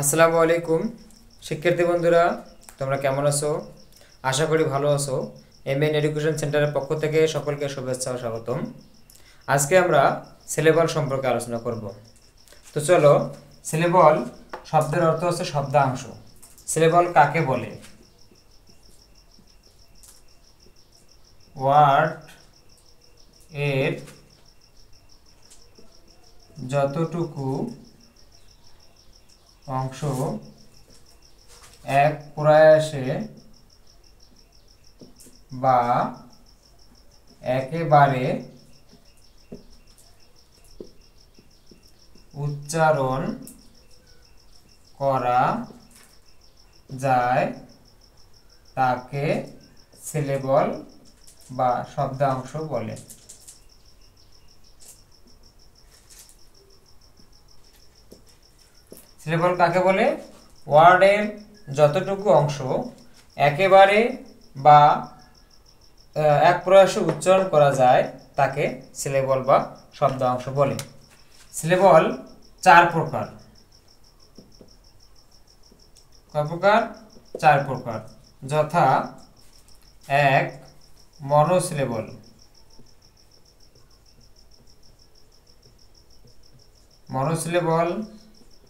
আসসালামু আলাইকুম শিক্ষার্থী বন্ধুরা, তোমরা কেমন আছো? আশা করি ভালো আছো। এমএন এডুকেশন সেন্টারের পক্ষ থেকে সকলকে শুভেচ্ছা ও স্বাগতম। আজকে আমরা সিলেবল সম্পর্কে আলোচনা করব। তো চলো, সিলেবল শব্দের অর্থ হচ্ছে শব্দাংশ। সিলেবল কাকে বলে? ওয়ার্ড এর যতটুকু অংশ এক প্রয়াসে বা একেবারে উচ্চারণ করা যায় তাকে সিলেবল বা শব্দাংশ বলে। সিলেবল কাকে বলে? ওয়ার্ডের যতটুকু অংশ একেবারে বা এক প্রয়াসে উচ্চারণ করা যায় তাকে সিলেবল বা শব্দাংশ বলে। সিলেবল চার প্রকার। কয় প্রকার? চার প্রকার। যথা: এক, মনোসিলেবল। মনোসিলেবল,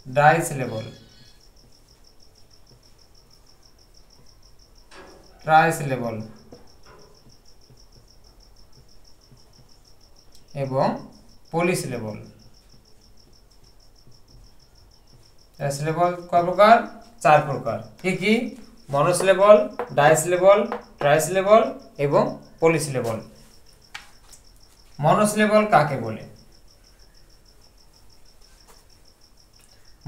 ডাইসিলেবল, ট্রাইসিলেবল এবং পলিসিলেবল। সিলেবল কয় প্রকার? চার প্রকার। কি কি? মনোসিলেবল, ডাইসিলেবল, ট্রাইসিলেবল এবং পলিসিলেবল। মনোসিলেবল কাকে বলে?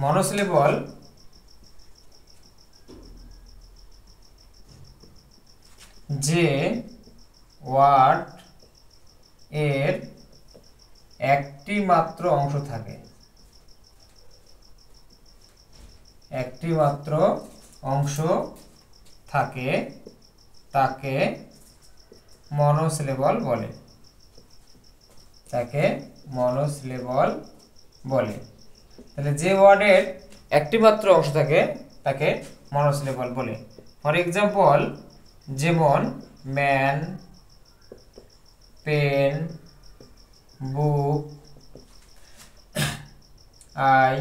মনোসিলেবল যে ওয়ার্ড এর একটি মাত্র অংশ থাকে, একটি মাত্র অংশ থাকে তাকে মনোসিলেবল বলে। তাকে মনোসিলেবল বলে। তাহলে যে ওয়ার্ডের একটি মাত্র অংশ থাকে তাকে মনোসিলেবল বলে। ফর এক্সাম্পল, যেমন ম্যান, পেন, বুক, আই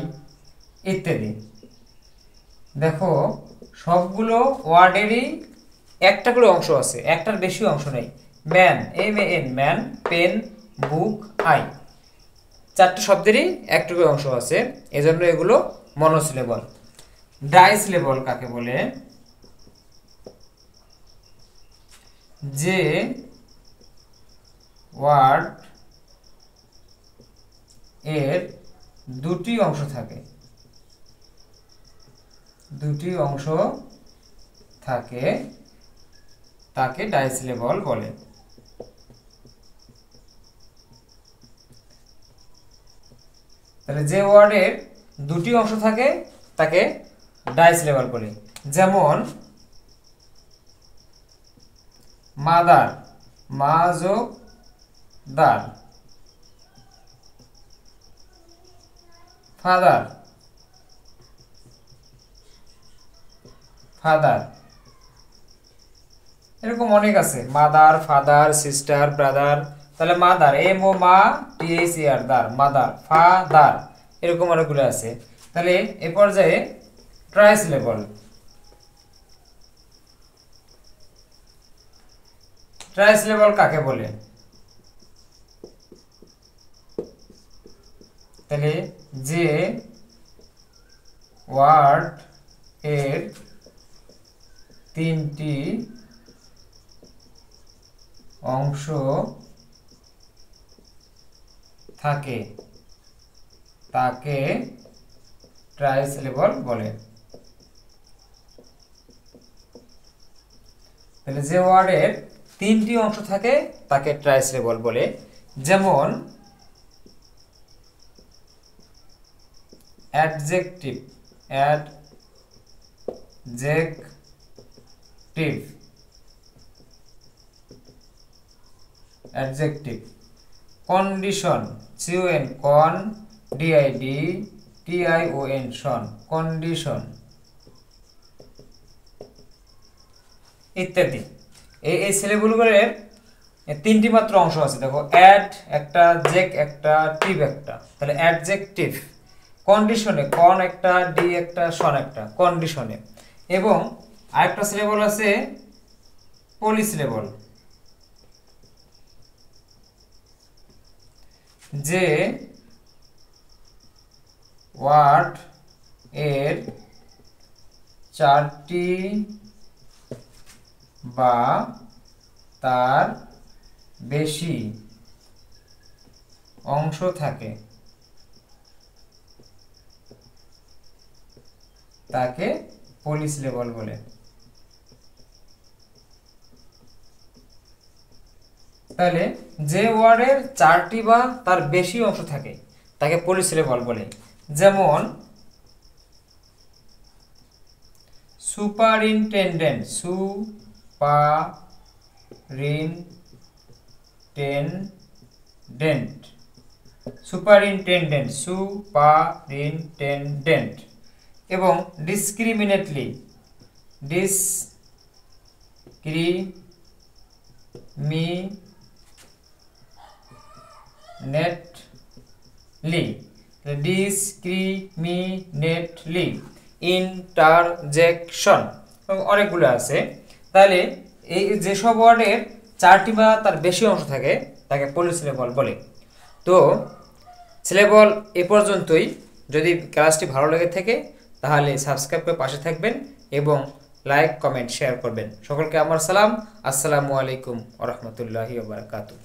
ইত্যাদি। দেখো, সবগুলো ওয়ার্ডেরই একটা করে অংশ আছে, একটার বেশি অংশ নেই। Man, MAN, man, pen, book, I, চারটি শব্দেরই একটা করে অংশ আছে, এজন্য এগুলো মনোসিলেবল। ডাইসিলেবল কাকে বলে? যে ওয়ার্ড এর দুটি অংশ থাকে, দুটি অংশ থাকে তাকে ডাইসিলেবল বলে। তাহলে যে ওয়ার্ডের দুটি অংশ থাকে তাকে ডাইসিলেবল বলে। যেমন মাদার, দার, ফাদার, ফাদার, এরকম অনেক আছে। Mother, father, sister, brother. তাহলে মাদার, MOMATHER, দার, মাদার, ফাদার, এরকম অনেকগুলো আছে। তাহলে এ পর্যায়ে ট্রাইসিলেবল। ট্রাইসিলেবল কাকে বলে? তাহলে যে ওয়ার্ড এর তিনটি অংশ থাকে তাকে ট্রাইসিলেবল বলে। তাহলে যে ওয়ার্ডের তিনটি অংশ থাকে তাকে ট্রাইসিলেবল বলে। যেমন adjective, adjective, condition, CON, DID, TION শন, কন্ডিশন ইত্যাদি। এই সিলেবলগুলোর তিনটি মাত্র অংশ আছে। দেখো অ্যাড একটা, জেক একটা, টিভ একটা। তাহলে অ্যাডজেক্টিভ কন্ডিশনে কন একটা, ডি একটা, শন একটা কন্ডিশনে। এবং আরেকটা সিলেবল আছে পলিসিলেবল, যে ওয়ার্ড এর চারটি বা তার বেশি অংশ থাকে তাকে পলিসিলেবল বলে। তাহলে যে ওয়ার্ডের চারটি বা তার বেশি অংশ থাকে তাকে পলিসিলেবল বলে। যেমন সুপারিনটেনডেন্ট, সুপারিনটেনডেন্ট, সুপারিনটেনডেন্ট, সুপারিনটেনডেন্ট। এবং ডিসক্রিমিনেটলি, ডিসক্রিমিনেটলি, ইন্টারজেকশন, অনেকগুলো আছে। তাহলে এই যেসব ওয়ার্ডের চারটি বা তার বেশি অংশ থাকে তাকে পলিসিলেবল বলে। তো সিলেবল এ পর্যন্তই। যদি ক্লাসটি ভালো লেগে থাকে তাহলে সাবস্ক্রাইব করে পাশে থাকবেন এবং লাইক, কমেন্ট, শেয়ার করবেন। সকলকে আমার সালাম। আসসালামু আলাইকুম ওয়া রাহমাতুল্লাহি ওয়া বারাকাতুহু।